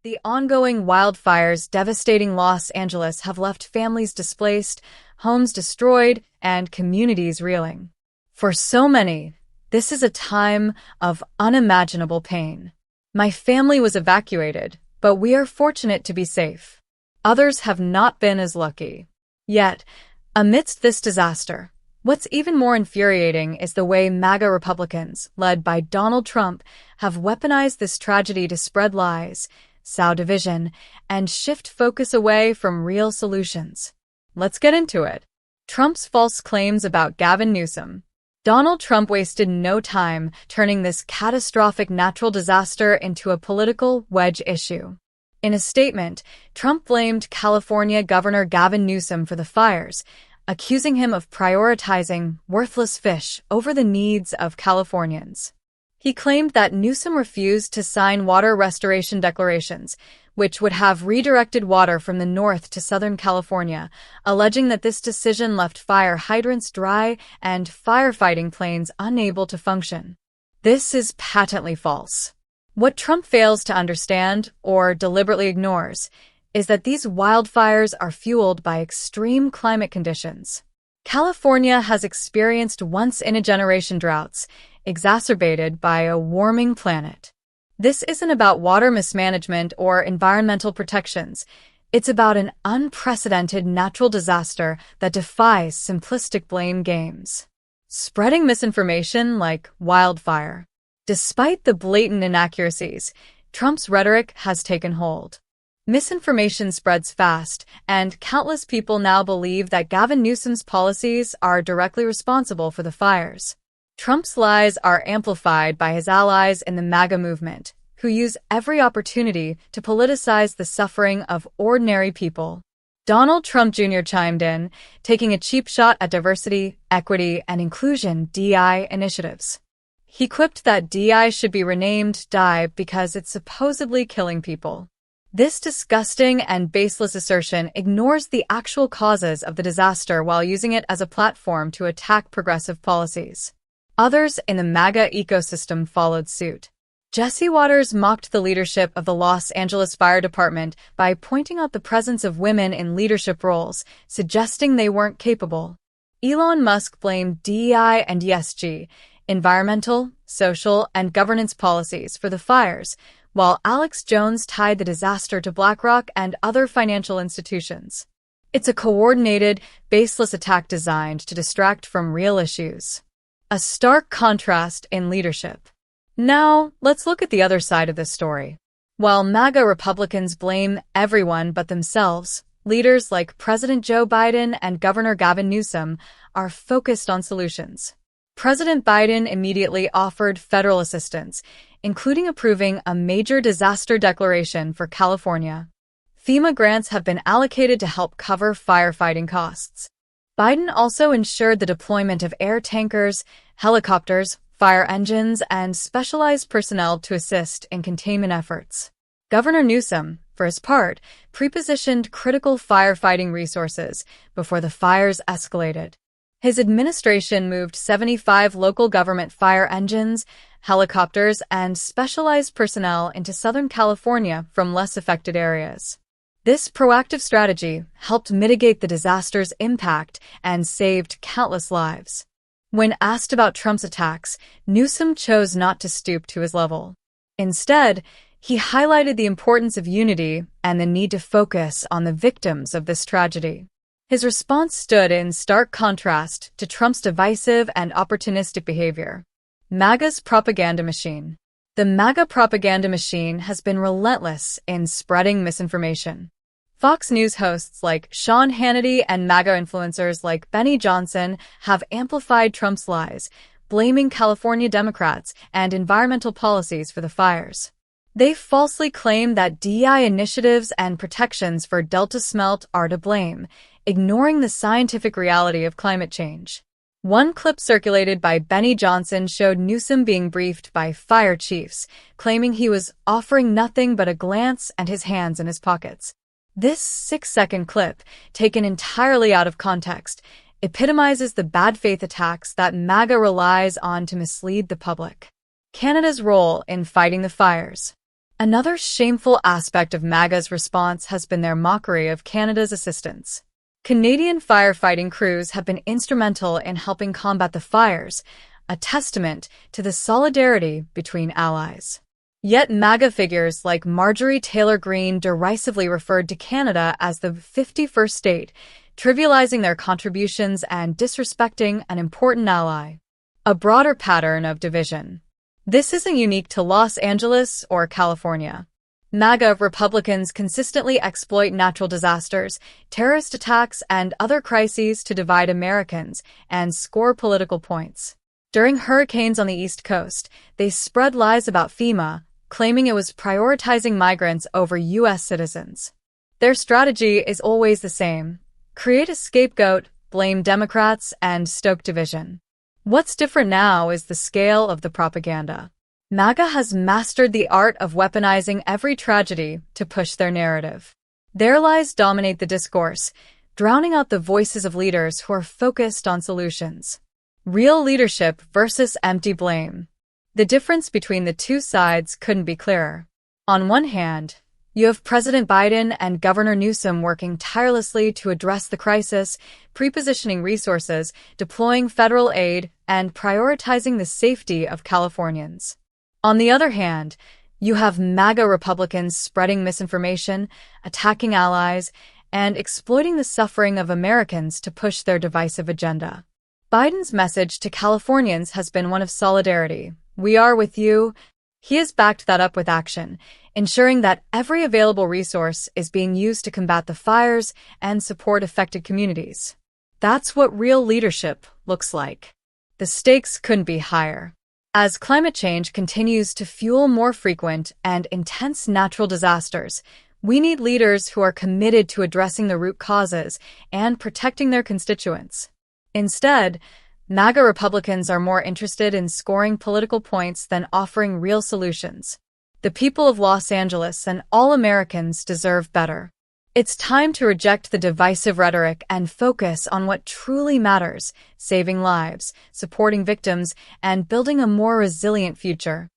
The ongoing wildfires devastating Los Angeles have left families displaced, homes destroyed, and communities reeling. For so many, this is a time of unimaginable pain. My family was evacuated, but we are fortunate to be safe. Others have not been as lucky. Yet, amidst this disaster, what's even more infuriating is the way MAGA Republicans, led by Donald Trump, have weaponized this tragedy to spread lies, sow division, and shift focus away from real solutions. Let's get into it. Trump's false claims about Gavin Newsom. Donald Trump wasted no time turning this catastrophic natural disaster into a political wedge issue. In a statement, Trump blamed California Governor Gavin Newsom for the fires, accusing him of prioritizing worthless fish over the needs of Californians. He claimed that Newsom refused to sign water restoration declarations, which would have redirected water from the north to Southern California, alleging that this decision left fire hydrants dry and firefighting planes unable to function. This is patently false. What Trump fails to understand, or deliberately ignores, is that these wildfires are fueled by extreme climate conditions. California has experienced once-in-a-generation droughts, exacerbated by a warming planet. This isn't about water mismanagement or environmental protections. It's about an unprecedented natural disaster that defies simplistic blame games. Spreading misinformation like wildfire. Despite the blatant inaccuracies, Trump's rhetoric has taken hold. Misinformation spreads fast, and countless people now believe that Gavin Newsom's policies are directly responsible for the fires. Trump's lies are amplified by his allies in the MAGA movement, who use every opportunity to politicize the suffering of ordinary people. Donald Trump Jr. chimed in, taking a cheap shot at diversity, equity, and inclusion (DI) initiatives. He quipped that DI should be renamed DI because it's supposedly killing people. This disgusting and baseless assertion ignores the actual causes of the disaster while using it as a platform to attack progressive policies. Others in the MAGA ecosystem followed suit. Jesse Waters mocked the leadership of the Los Angeles Fire Department by pointing out the presence of women in leadership roles, suggesting they weren't capable. Elon Musk blamed DEI and ESG, environmental, social, and governance policies for the fires, while Alex Jones tied the disaster to BlackRock and other financial institutions. It's a coordinated, baseless attack designed to distract from real issues. A stark contrast in leadership. Now, let's look at the other side of this story. While MAGA Republicans blame everyone but themselves, leaders like President Joe Biden and Governor Gavin Newsom are focused on solutions. President Biden immediately offered federal assistance, including approving a major disaster declaration for California. FEMA grants have been allocated to help cover firefighting costs. Biden also ensured the deployment of air tankers, helicopters, fire engines, and specialized personnel to assist in containment efforts. Governor Newsom, for his part, prepositioned critical firefighting resources before the fires escalated. His administration moved 75 local government fire engines, helicopters, and specialized personnel into Southern California from less affected areas. This proactive strategy helped mitigate the disaster's impact and saved countless lives. When asked about Trump's attacks, Newsom chose not to stoop to his level. Instead, he highlighted the importance of unity and the need to focus on the victims of this tragedy. His response stood in stark contrast to Trump's divisive and opportunistic behavior. MAGA's propaganda machine. The MAGA propaganda machine has been relentless in spreading misinformation. Fox News hosts like Sean Hannity and MAGA influencers like Benny Johnson have amplified Trump's lies, blaming California Democrats and environmental policies for the fires. They falsely claim that DEI initiatives and protections for Delta smelt are to blame, ignoring the scientific reality of climate change. One clip circulated by Benny Johnson showed Newsom being briefed by fire chiefs, claiming he was offering nothing but a glance and his hands in his pockets. This 6-second clip, taken entirely out of context, epitomizes the bad faith attacks that MAGA relies on to mislead the public. Canada's role in fighting the fires. Another shameful aspect of MAGA's response has been their mockery of Canada's assistance. Canadian firefighting crews have been instrumental in helping combat the fires, a testament to the solidarity between allies. Yet MAGA figures like Marjorie Taylor Greene derisively referred to Canada as the 51st state, trivializing their contributions and disrespecting an important ally. A broader pattern of division. This isn't unique to Los Angeles or California. MAGA Republicans consistently exploit natural disasters, terrorist attacks, and other crises to divide Americans and score political points. During hurricanes on the East Coast, they spread lies about FEMA, claiming it was prioritizing migrants over U.S. citizens. Their strategy is always the same: create a scapegoat, blame Democrats, and stoke division. What's different now is the scale of the propaganda. MAGA has mastered the art of weaponizing every tragedy to push their narrative. Their lies dominate the discourse, drowning out the voices of leaders who are focused on solutions. Real leadership versus empty blame. The difference between the two sides couldn't be clearer. On one hand, you have President Biden and Governor Newsom working tirelessly to address the crisis, prepositioning resources, deploying federal aid, and prioritizing the safety of Californians. On the other hand, you have MAGA Republicans spreading misinformation, attacking allies, and exploiting the suffering of Americans to push their divisive agenda. Biden's message to Californians has been one of solidarity. We are with you. He has backed that up with action, ensuring that every available resource is being used to combat the fires and support affected communities. That's what real leadership looks like. The stakes couldn't be higher. As climate change continues to fuel more frequent and intense natural disasters, we need leaders who are committed to addressing the root causes and protecting their constituents. Instead, MAGA Republicans are more interested in scoring political points than offering real solutions. The people of Los Angeles and all Americans deserve better. It's time to reject the divisive rhetoric and focus on what truly matters: saving lives, supporting victims, and building a more resilient future.